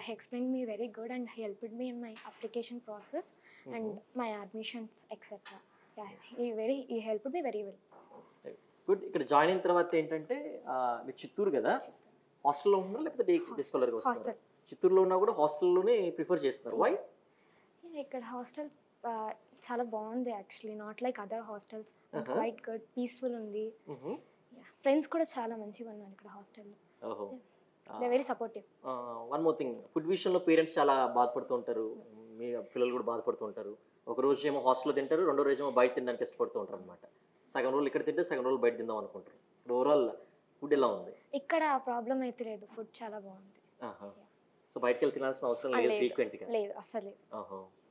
He explain me very good and he helped me in my application process and my admissions etcetera. He helped me very well. Good. ఇక్కడ జాయిన్ అయిన తర్వాత ఏంటంటే మీరు చిత్తూరు కదా, హాస్టల్లో ఉంటున్నారా లేకపోతే డే స్కాలర్గా వస్తారా? చిత్తూరులో ఉన్నా కూడా హాస్టల్లోనే ప్రిఫర్ చేస్తున్నారు. వై? ఇక్కడ హాస్టల్స్ చాలా బాగుంది actually, not like other hostels. Quite good, peaceful ఉంది. ఫ్రెండ్స్ కూడా చాలా మంచిగా ఉన్నారు ఇక్కడ హాస్టల్లో. They very supportive. One more thing, food విషయంలో పేరెంట్స్ చాలా బాధపడుతూ ఉంటారు, మీ పిల్లలు కూడా బాధపడుతూ ఉంటారు. ఒక రోజు ఏమో హాస్టల్లో తింటారు, రెండో రోజు ఏమో బయట తినడానికి ఇష్టపడుతూ ఉంటారు అనమాట. సగం రోజులు ఇక్కడ తింటే సగం రోజులు బయట తిందాం అనుకుంటారు. ఓవరాల్ ఫుడ్ ఎలా ఉంది? ఇక్కడ ప్రాబ్లం అయితే లేదు, ఫుడ్ చాలా బాగుంది. సో బయటకు వెళ్ళి తినాల్సిన అవసరం లేదు ఫ్రీక్వెంట్గా. లేదు అసలు.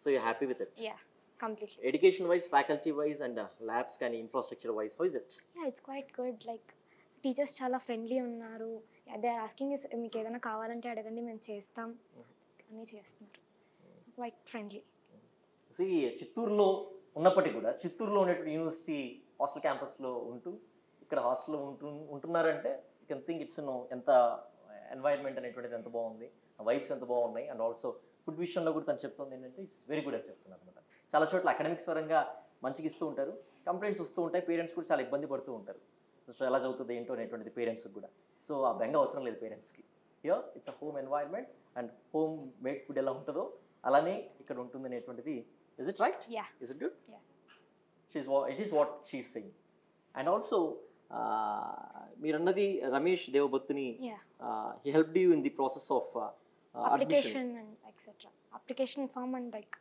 So you happy with it? Yeah, completely. Education wise, faculty wise and labs కానీ infrastructure wise, how is it? Yeah, it's quite good. Like teachers చాలా ఫ్రెండ్లీ ఉన్నారు. దే ఆర్ ఆస్కింగ్ మీకు ఏదైనా కావాలంటే అడగండి, మేము చేస్తాం అని చేస్తున్నారు. Quiet friendly. సి చిత్తూరులో ఉన్నప్పటికీ కూడా చిత్తూరులో ఉన్నటువంటి యూనివర్సిటీ హాస్టల్ క్యాంపస్లో ఉంటూ ఇక్కడ హాస్టల్లో ఉంటున్నారంటే యూ కెన్ థింక్ ఇట్స్ ఎంత ఎన్వైర్న్మెంట్ అనేటువంటిది ఎంత బాగుంది, వైబ్స్ ఎంత బాగున్నాయి. అండ్ ఆల్సో ఫుడ్ విషయంలో కూడా తను చెప్తుంది ఏంటంటే ఇట్స్ వెరీ గుడ్ అని చెప్తున్నారు అనమాట. చాలా చోట్ల అకాడమిక్స్ పరంగా మంచిగా ఇస్తూ ఉంటారు, కంప్లైంట్స్ వస్తూ ఉంటాయి, పేరెంట్స్ కూడా చాలా ఇబ్బంది పడుతూ ఉంటారు. సో ఎలా చదువుతుంది ఏంటో అనేటువంటిది పేరెంట్స్కి కూడా. సో ఆ బెంగ అవసరం లేదు పేరెంట్స్కి. Here it's a home environment and home made food ఎలా ఉంటుందో అలానే ఇక్కడ ఉంటుంది అనేటువంటిది. Is it right? Is it good? It is what she is saying. And also మీరన్నది Ramesh Devabattuni he helped you in the process of application and etcetera. Application form and like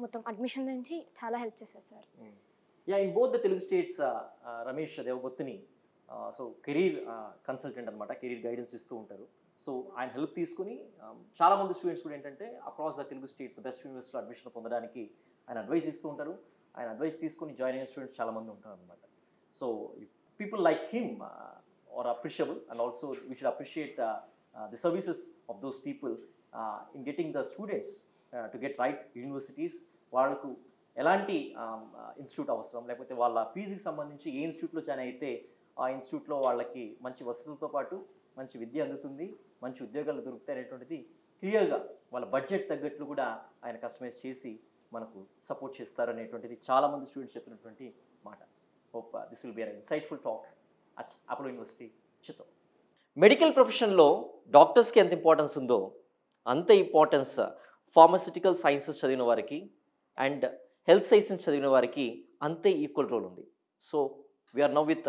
మొత్తం అడ్మిషన్ నుంచి చాలా హెల్ప్ చేశారు sir. Yeah, in both the Telugu states Ramesh Devabattuni so career consultant అనమాట, కెరీర్ గైడెన్స్ ఇస్తూ ఉంటారు. సో ఆయన హెల్ప్ తీసుకుని చాలామంది స్టూడెంట్స్ కూడా ఏంటంటే across the Telugu states the best యూనివర్సిటీలో అడ్మిషన్ పొందడానికి ఆయన అడ్వైస్ ఇస్తూ ఉంటారు. ఆయన అడ్వైస్ తీసుకుని జాయిన్ అయిన స్టూడెంట్స్ చాలామంది ఉంటారు అనమాట. So people like him or appreciable and also we should appreciate the services of those people in getting the students to get right universities. వాళ్ళకు ఎలాంటి ఇన్స్టిట్యూట్ అవసరం, లేకపోతే వాళ్ళ ఫీజుకి సంబంధించి ఏ ఇన్స్టిట్యూట్లో జాయిన్ అయితే ఆ ఇన్స్టిట్యూట్లో వాళ్ళకి మంచి వసతులతో పాటు మంచి విద్య అందుతుంది, మంచి ఉద్యోగాలు దొరుకుతాయి అనేటువంటిది క్లియర్గా వాళ్ళ బడ్జెట్ తగ్గట్లు కూడా ఆయన కస్టమైజ్ చేసి మనకు సపోర్ట్ చేస్తారు అనేటువంటిది చాలామంది స్టూడెంట్స్ చెప్పినటువంటి మాట. Hope this will be an insightful talk at Apollo university Chittoor. Medical ప్రొఫెషన్లో డాక్టర్స్కి ఎంత ఇంపార్టెన్స్ ఉందో అంత ఇంపార్టెన్స్ ఫార్మస్యూటికల్ సైన్సెస్ చదివిన వారికి అండ్ హెల్త్ సైన్సెస్ చదివిన వారికి అంతే ఈక్వల్ రోల్ ఉంది. So we are now with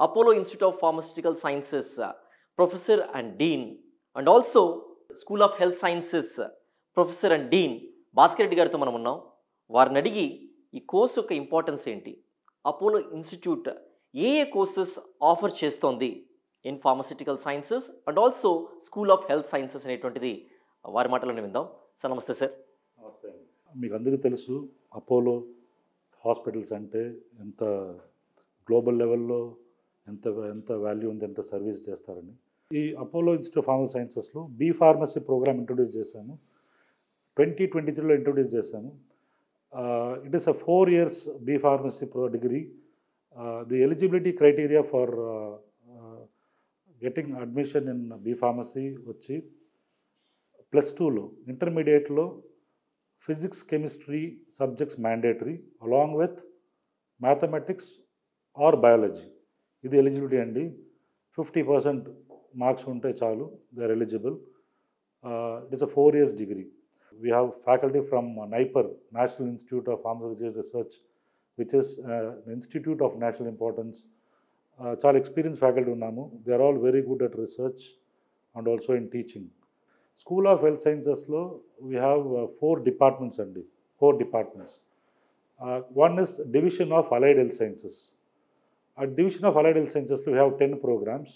Apollo institute of pharmaceutical sciences professor and dean and also school of health sciences professor and dean Bhaskar Reddy గారితో మనం ఉన్నాం. వారిని అడిగి ఈ కోర్సు యొక్క ఇంపార్టెన్స్ ఏంటి, అపోలో ఇన్స్టిట్యూట్ ఏ కోర్సెస్ ఆఫర్ చేస్తోంది in pharmaceutical sciences and also school of health sciences అనేటువంటిది వారి మాటలోనే విందాం. సార్ నమస్తే సార్. నమస్తే. మీకు అందరికీ తెలుసు అపోలో హాస్పిటల్స్ అంటే ఎంత గ్లోబల్ లెవెల్లో ఎంత ఎంత వాల్యూ ఉంది, ఎంత సర్వీస్ చేస్తారని. ఈ అపోలో ఇన్స్టిట్యూట్ ఆఫ్ ఫార్మసీ సైన్సెస్లో బీ ఫార్మసీ ప్రోగ్రామ్ ఇంట్రొడ్యూస్ చేశాము. 2023లో ఇంట్రొడ్యూస్ చేశాము. It is a 4 years B pharmacy degree. The eligibility criteria for getting admission in B pharmacy వచ్చి +2లో ఇంటర్మీడియట్లో physics chemistry subjects mandatory along with mathematics or biology. ఇది ఎలిజిబిలిటీ అండి. 50% మార్క్స్ ఉంటే చాలు, they are eligible. It is a 4 years degree. We have faculty from NIPER, National Institute of Pharmacological Research, which is an institute of national importance. చాలా ఎక్స్పీరియన్స్ ఫ్యాకల్టీ ఉన్నాము. They are all very good at research and also in teaching. School of health సైన్సెస్లో వీ హ్యావ్ 4 departments అండి, 4 departments. One is Division of Allied Health Sciences. At Division of Allied Health Sciences we have 10 programs.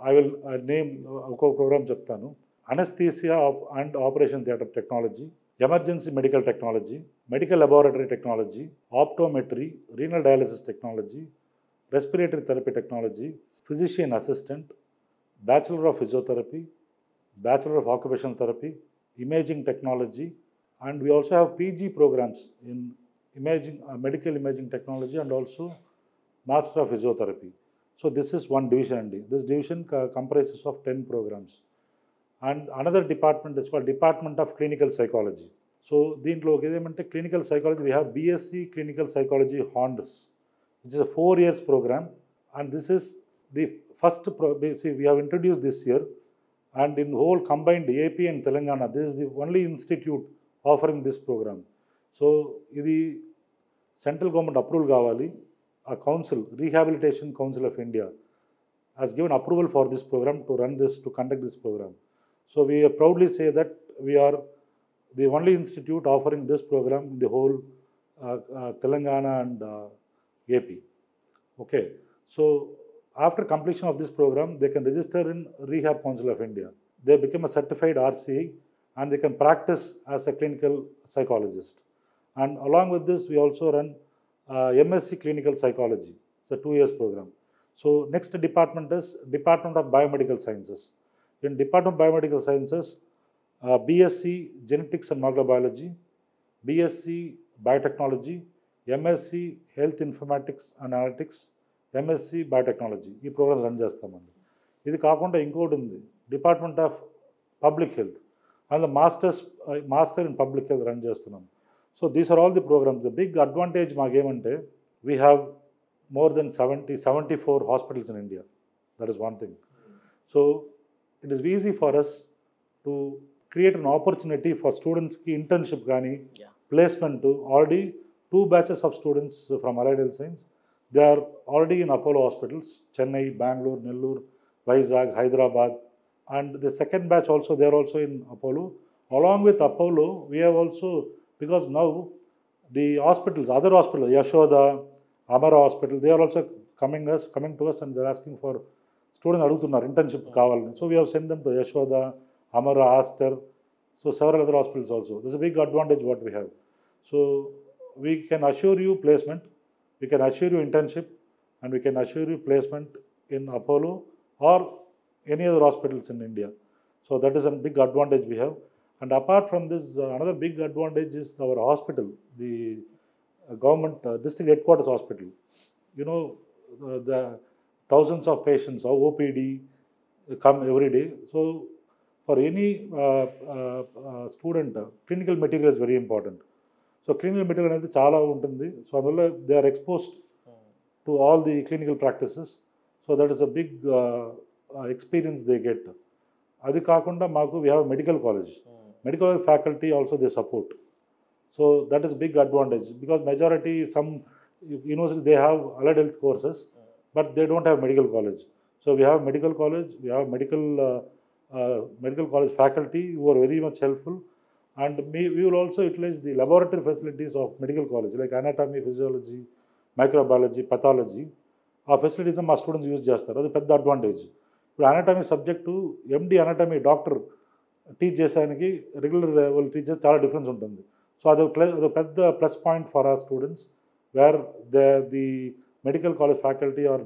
I will name ఒక ప్రోగ్రామ్ చెప్తాను. Anesthesia and Operation Theatre Technology, Emergency Medical Technology, Medical Laboratory Technology, Optometry, Renal Dialysis Technology, Respiratory Therapy Technology, Physician Assistant, Bachelor of Physiotherapy, Bachelor of Occupational Therapy, Imaging Technology, and we also have PG programs in imaging, Medical Imaging Technology and also Master of Physiotherapy. So this is one division and this division comprises of 10 programs. And another department is called Department of Clinical Psychology. So దీంట్లో ఏదేమంటే clinical psychology, we have BSc Clinical Psychology Honors, which is a 4 years program, and this is the first we have introduced this year, and in whole combined AP and Telangana, this is the only institute offering this program. So ఇది సెంట్రల్ గవర్నమెంట్ అప్రూవల్ కావాలి. ఆ council, Rehabilitation Council of India has given approval for this program to run this, to conduct this program. So we proudly say that we are the only institute offering this program in the whole Telangana and AP. Okay, so after completion of this program, they can register in Rehab Council of India. they become a certified RCA and they can practice as a clinical psychologist. And along with this, we also run MSc Clinical Psychology. It's a 2 years program. So next department is Department of Biomedical Sciences. In Department of Biomedical Sciences, BSc Genetics and Microbiology, BSc Biotechnology, MSc Health Informatics and Analytics, MSc Biotechnology. ఈ ప్రోగ్రామ్స్ రన్ చేస్తామండి. ఇది కాకుండా ఇంకోటి ఉంది, డిపార్ట్మెంట్ ఆఫ్ పబ్లిక్ హెల్త్, అందులో master in public health run చేస్తున్నాం. So these are all the programmes. The big advantage మాకేమంటే we have more than 74 hospitals in India. That is one thing. So it is easy for us to create an opportunity for students ki internship gaani, placement to already 2 batches of students from Allied Health Science. They are already in Apollo hospitals, Chennai, Bangalore, Nellore, Vizag, Hyderabad, and the second batch also, they are also in Apollo. Along with Apollo, we have also, because now the hospitals, other hospitals, Yashoda, Amara Hospital, they are also coming to us and they are asking for students adugutunnaru internship kavalani. So we have sent them to Yashoda, Amara, Aster, so several other hospitals also. This is a big advantage what we have. So we can assure you placement, we can assure you internship, and we can assure you placement in Apollo or any other hospitals in India. So that is a big advantage we have. And apart from this, another big advantage is our hospital, the government district headquarters hospital. You know, the thousands of patients of OPD come every day. So for any student, clinical material is very important. So clinical material అనేది చాలా ఉంటుంది. So అందువల్ల they are exposed to all the clinical practices. So that is a big experience they get. అది కాకుండా మాకు we have a medical college. Medical faculty also they support. So that is big advantage, because majority, some universities, they have allied health courses, but they don't have medical college. So we have medical college, we have medical college faculty who are very much helpful, and we will also utilize the laboratory facilities of medical college, like anatomy, physiology, microbiology, pathology. ఆ ఫెసిలిటీతో మా స్టూడెంట్స్ యూజ్ చేస్తారు. అది పెద్ద అడ్వాంటేజ్. ఇప్పుడు anatomy subject MD anatomy doctor teach చేసేదానికి రెగ్యులర్ వాళ్ళు టీచ్ చేస్తే చాలా డిఫరెన్స్ ఉంటుంది. సో అదొక పెద్ద plus point for our students, where the medical college faculty are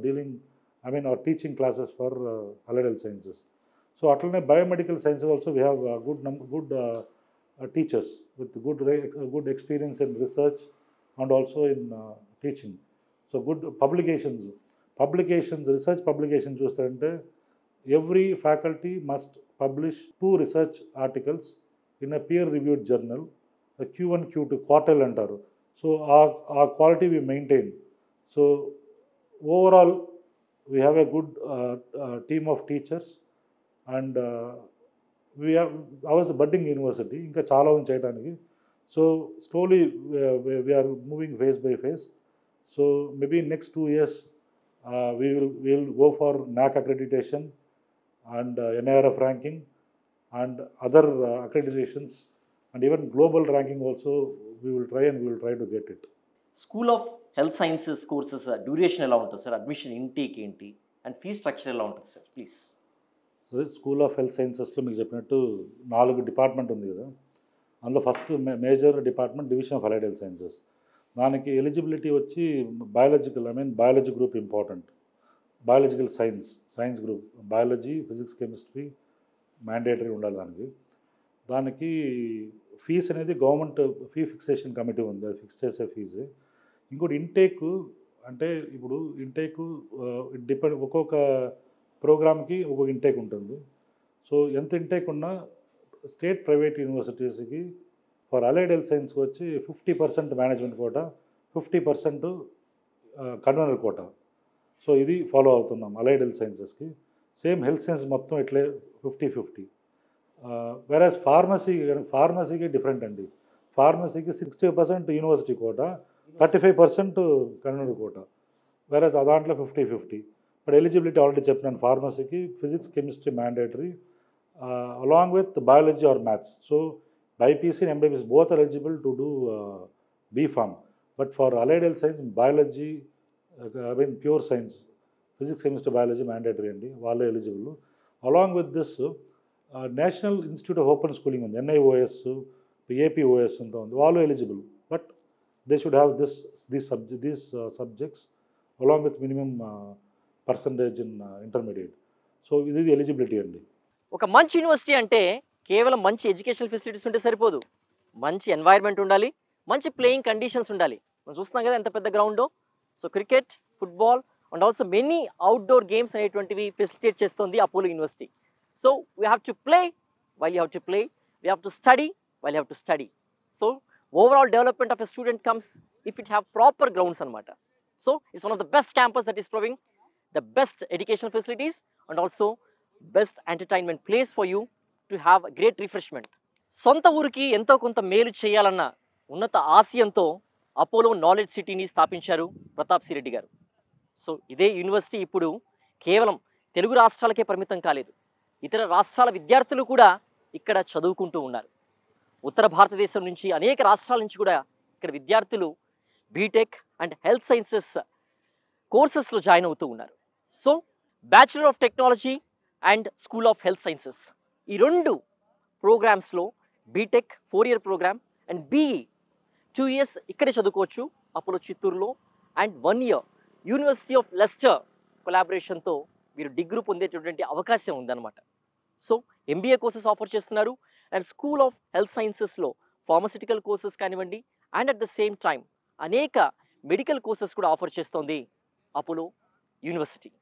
are teaching classes for allied health sciences. So అట్లనే biomedical sciences also we have good teachers with good experience in research and also in teaching. So good publications, research publication చూస్తారంటే every faculty must publish 2 research articles in a peer reviewed journal. Q1, Q2 quartile అంటారు. సో ఆ quality we maintain. So overall we have a good team of teachers, and we have ours budding university, ఇంకా చాలా ఉంది చేయడానికి. So slowly we are moving phase by phase. So maybe next 2 years we will go for NAC accreditation and NIRF ranking and other accreditations, and even global ranking also we will try to get it. School of health sciences courses duration ఎలా ఉంటుంది సార్? అడ్మిషన్ ఇంటేక్ ఏంటి అండ్ ఫీ స్ట్రక్చర్ ఎలా ఉంటుంది sir please? So school of health సైన్సెస్లో మీకు చెప్పినట్టు 4 డిపార్ట్మెంట్ ఉంది కదా. అందులో first major department division of allied health sciences. దానికి ఎలిజిబిలిటీ వచ్చి biology group important. Biological science group, biology, physics, chemistry mandatory ఉండాలి దానికి ఫీజు అనేది గవర్నమెంట్ ఫీ ఫిక్సేషన్ కమిటీ ఉంది, అది ఫిక్స్ చేసే ఫీజు. ఇంకోటి ఇంటేకు, అంటే ఇప్పుడు ఇంటేకు డిపెండ్, ఒక్కొక్క ప్రోగ్రామ్కి ఒక్కొక్క ఇంటేక్ ఉంటుంది. సో ఎంత ఇంటేక్ ఉన్నా స్టేట్ ప్రైవేట్ యూనివర్సిటీస్కి ఫర్ అలైడ్ హెల్త్ సైన్స్కి వచ్చి 50% management quota, 50% convener quota. So ఇది ఫాలో అవుతున్నాం అలైడ్ హెల్త్ సైన్సెస్కి. సేమ్ హెల్త్ సైన్స్ మొత్తం ఇట్లే 50-50. వెరాజ్ ఫార్మసీకి డిఫరెంట్ అండి. ఫార్మసీకి 60% university quota, 35% convener quota. Whereas దాంట్లో 50-50. బట్ ఎలిజిబిలిటీ ఆల్రెడీ చెప్పినాను, ఫార్మసీకి physics, chemistry mandatory along with biology or maths. So BiPC and MBBS both are eligible to do B.Pharm. But for allied health science, biology, pure science, physics, chemistry, biology mandatory అండి, వాళ్ళే eligible. Along with this national institute of open schooling ఉంది, NIOS, APOS అంతా ఉంది, వాళ్ళు eligible. But they should have these subjects along with minimum percentage in intermediate. So ఇది ఎలిజిబిలిటీ అండి. ఒక మంచి యూనివర్సిటీ అంటే కేవలం మంచి ఎడ్యుకేషనల్ ఫెసిలిటీస్ ఉంటే సరిపోదు, మంచి ఎన్వైర్న్మెంట్ ఉండాలి, మంచి ప్లేయింగ్ కండిషన్స్ ఉండాలి. మనం చూస్తున్నాం కదా ఎంత పెద్ద గ్రౌండో. So cricket, football and also many outdoor games అనేటువంటివి ఫెసిలిటేట్ చేస్తుంది Apollo university. So we have to play while you have to play, we have to study while you have to study. So overall development of a student comes if it have proper grounds అనమాట. So it's one of the best campus that is providing the best educational facilities and also best entertainment place for you to have a great refreshment. సొంత ఊరికి ఎంతో కొంత మేలు చేయాలన్న ఉన్నత ఆశయంతో అపోలో నాలెడ్జ్ సిటీని స్థాపించారు ప్రతాప్ సిరెడ్డి గారు. సో ఇదే యూనివర్సిటీ ఇప్పుడు కేవలం తెలుగు రాష్ట్రాలకే పరిమితం కాలేదు, ఇతర రాష్ట్రాల విద్యార్థులు కూడా ఇక్కడ చదువుకుంటూ ఉన్నారు. ఉత్తర భారతదేశం నుంచి అనేక రాష్ట్రాల నుంచి కూడా ఇక్కడ విద్యార్థులు బీటెక్ అండ్ హెల్త్ సైన్సెస్ కోర్సెస్లో జాయిన్ అవుతూ ఉన్నారు. So bachelor of technology and school of health sciences ఈ రెండు ప్రోగ్రామ్స్లో BTech 4-year programme and BE 2 years ఇక్కడే చదువుకోవచ్చు అపోలో చిత్తూరులో, and 1 year university of Leicester కొలాబరేషన్తో మీరు డిగ్రీ పొందేటటువంటి అవకాశం ఉందన్నమాట. సో MBA కోర్సెస్ ఆఫర్ చేస్తున్నారు అండ్ స్కూల్ ఆఫ్ హెల్త్ సైన్సెస్లో ఫార్మసిటికల్ కోర్సెస్ కానివ్వండి and at the same time అనేక మెడికల్ కోర్సెస్ కూడా ఆఫర్ చేస్తోంది Apollo university.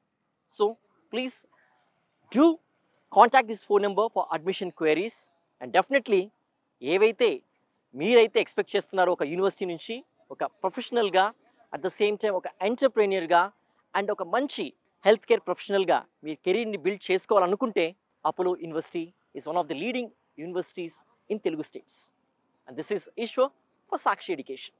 So please do contact this phone number for admission queries and definitely ఏవైతే మీరైతే ఎక్స్పెక్ట్ చేస్తున్నారో ఒక యూనివర్సిటీ నుంచి ఒక ప్రొఫెషనల్గా అట్ ద సేమ్ టైం ఒక ఎంటర్ప్రెన్యూర్గా అండ్ ఒక మంచి హెల్త్ కేర్ ప్రొఫెషనల్గా మీ కెరీర్ని బిల్డ్ చేసుకోవాలనుకుంటే Apollo university is one of the leading universities in Telugu states. And this is Eshwar for Sakshi education.